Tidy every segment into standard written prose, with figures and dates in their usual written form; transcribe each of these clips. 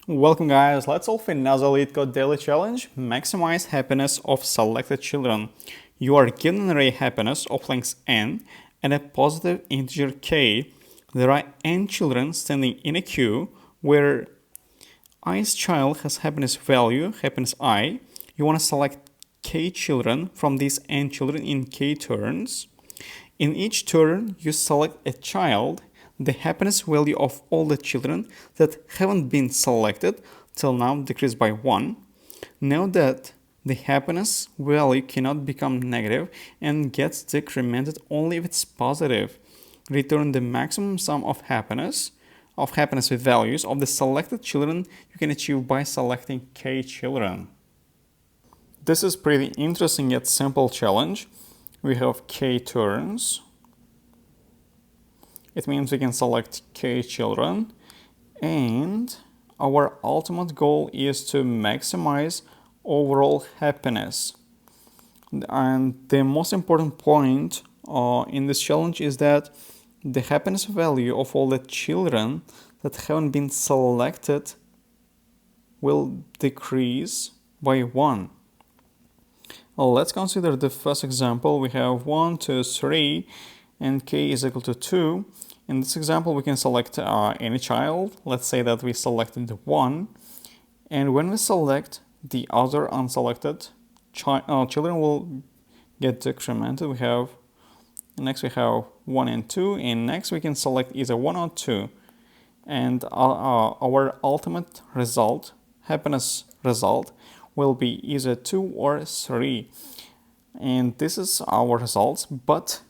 Welcome guys, let's solve another LeetCode Daily challenge. Maximize happiness of selected children. You are given an array happiness of length n and a positive integer k. There are n children standing in a queue where i's child has happiness value, happiness I. You want to select k children from these n children in k turns. In each turn, you select a child. The happiness value of all the children that haven't been selected till now decreased by 1. Note that the happiness value cannot become negative and gets decremented only if it's positive. Return the maximum sum of happiness with values of the selected children you can achieve by selecting k children. This is pretty interesting yet simple challenge. We have k turns. It means we can select k children, and our ultimate goal is to maximize overall happiness. And the most important point in this challenge is that the happiness value of all the children that haven't been selected will decrease by 1. Let's consider the first example. We have 1, 2, 3, and k is equal to 2. In this example, we can select any child. Let's say that we selected 1. And when we select the other unselected children will get decremented. Next we have 1 and 2, and next we can select either 1 or 2. And our ultimate result, happiness result, will be either 2 or 3. And this is our results, but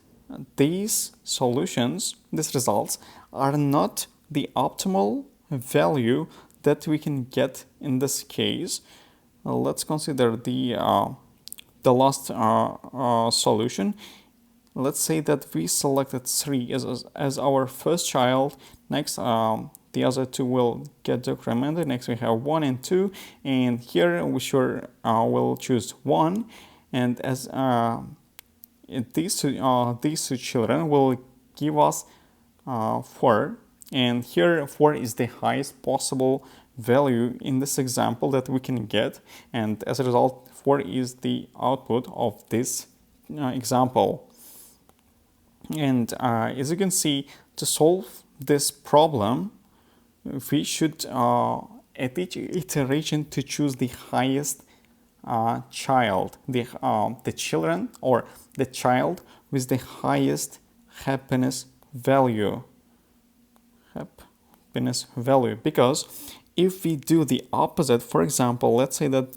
these results are not the optimal value that we can get in this case. Let's consider the last solution. Let's say that we selected 3 as our first child. Next, the other 2 will get decremented. Next, we have 1 and 2, and here we will choose 1. And as these two children will give us 4, and here 4 is the highest possible value in this example that we can get, and as a result 4 is the output of this example. And as you can see, to solve this problem, we should at each iteration to choose the highest child, the children or the child with the highest happiness value. Because if we do the opposite, for example, let's say that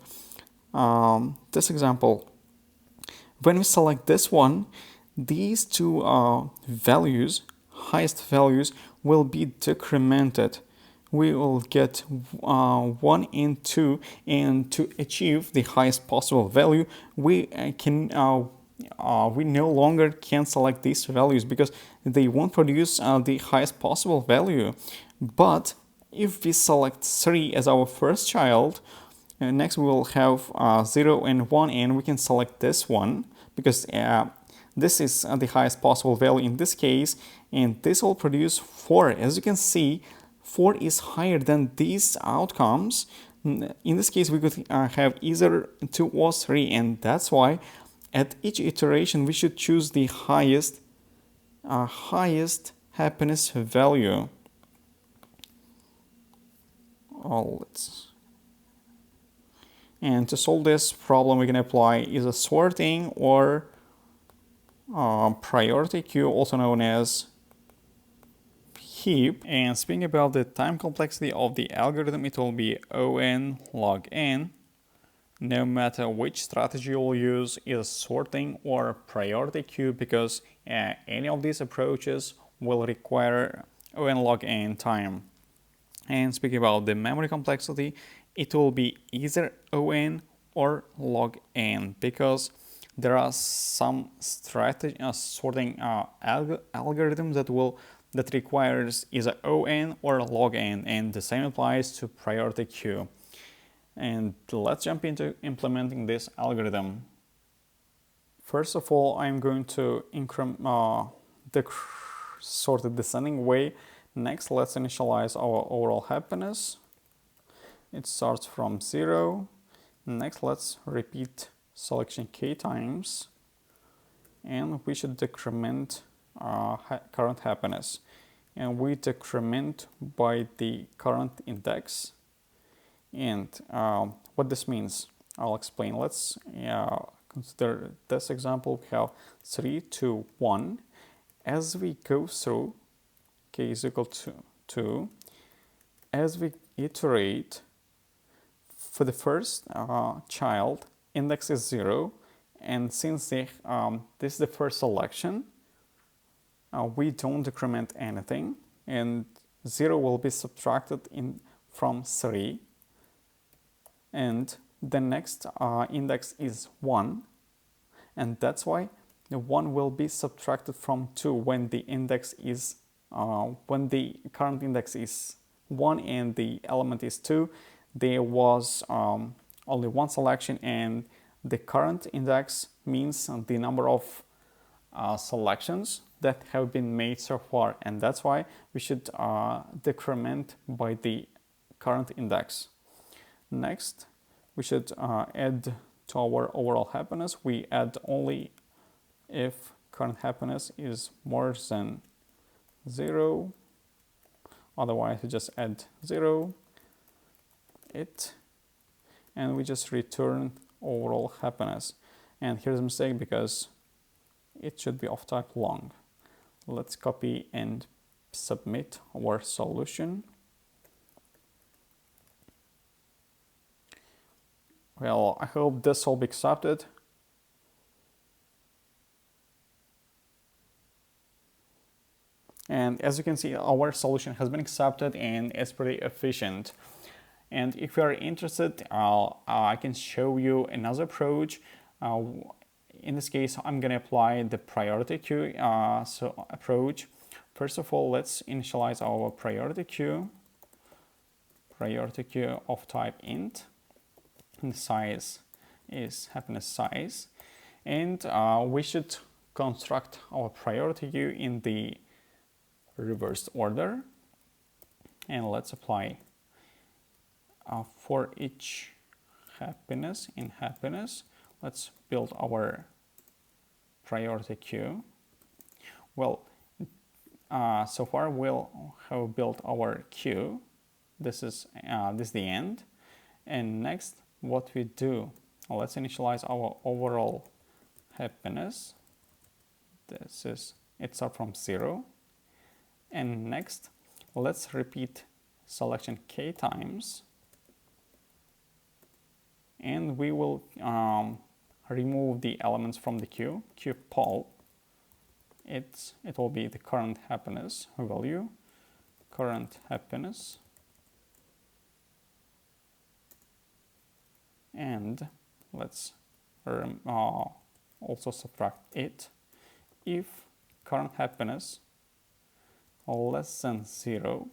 this example, when we select this one, these two highest values will be decremented. We will get 1 and 2, and to achieve the highest possible value, we no longer can select these values because they won't produce the highest possible value. But if we select 3 as our first child, next we will have 0 and 1, and we can select this one because this is the highest possible value in this case, and this will produce 4. As you can see, 4 is higher than these outcomes. In this case, we could have either 2 or 3, and that's why at each iteration we should choose the highest happiness value. And to solve this problem, we can apply either sorting or priority queue, also known as heap. And speaking about the time complexity of the algorithm, it will be O(n) log n. No matter which strategy you'll use, either sorting or priority queue, because any of these approaches will require O(n) log n time. And speaking about the memory complexity, it will be either O(n) or log n, because there are some sorting algorithms that requires either O(n) or log n, and the same applies to priority queue. And let's jump into implementing this algorithm. First of all, I'm going to sort the descending way. Next, let's initialize our overall happiness. it starts from 0. Next, let's repeat selection k times, and we should decrement current happiness, and we decrement by the current index. And what this means, I'll explain. Let's consider this example. We have 3, 2, 1. As we go through, k is equal to 2. As we iterate, for the first child, index is 0. And since this is the first selection, we don't decrement anything. And 0 will be subtracted from 3. And the next index is 1. And that's why the 1 will be subtracted from 2 when the index is when the current index is 1 and the element is 2. There was only one selection, and the current index means the number of selections that have been made so far, and that's why we should decrement by the current index. Next, we should add to our overall happiness. We add only if current happiness is more than 0. Otherwise, we just add 0, and we just return overall happiness. And here's a mistake because it should be of type long. Let's copy and submit our solution. Well, I hope this will be accepted. And as you can see, our solution has been accepted and it's pretty efficient. And if you are interested, I can show you another approach. In this case, I'm going to apply the priority queue approach. First of all, let's initialize our priority queue of type int. And the size is happiness size. And we should construct our priority queue in the reversed order. And let's apply for each happiness in happiness. Let's build our priority queue. Well, so far we'll have built our queue. This is the end. And next, what we do, let's initialize our overall happiness. It starts from 0. And next, let's repeat selection k times. And we will remove the elements from the queue poll. It will be the current happiness value, current happiness. And let's also subtract it if current happiness less than 0.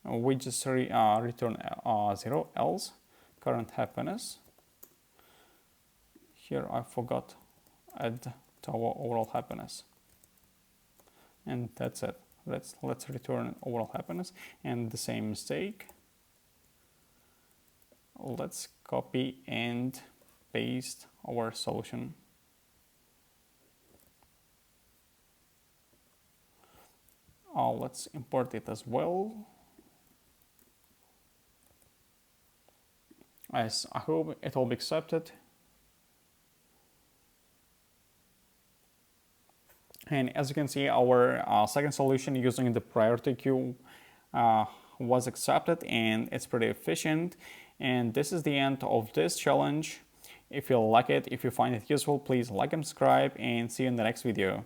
We just return 0, else current happiness. Here I forgot add to our overall happiness, and that's it. Let's return overall happiness, and the same mistake. Let's copy and paste our solution. Let's import it as well. As I hope it will be accepted. And as you can see, our second solution using the priority queue was accepted, and it's pretty efficient. And this is the end of this challenge. If you like it, if you find it useful, please like and subscribe, and see you in the next video.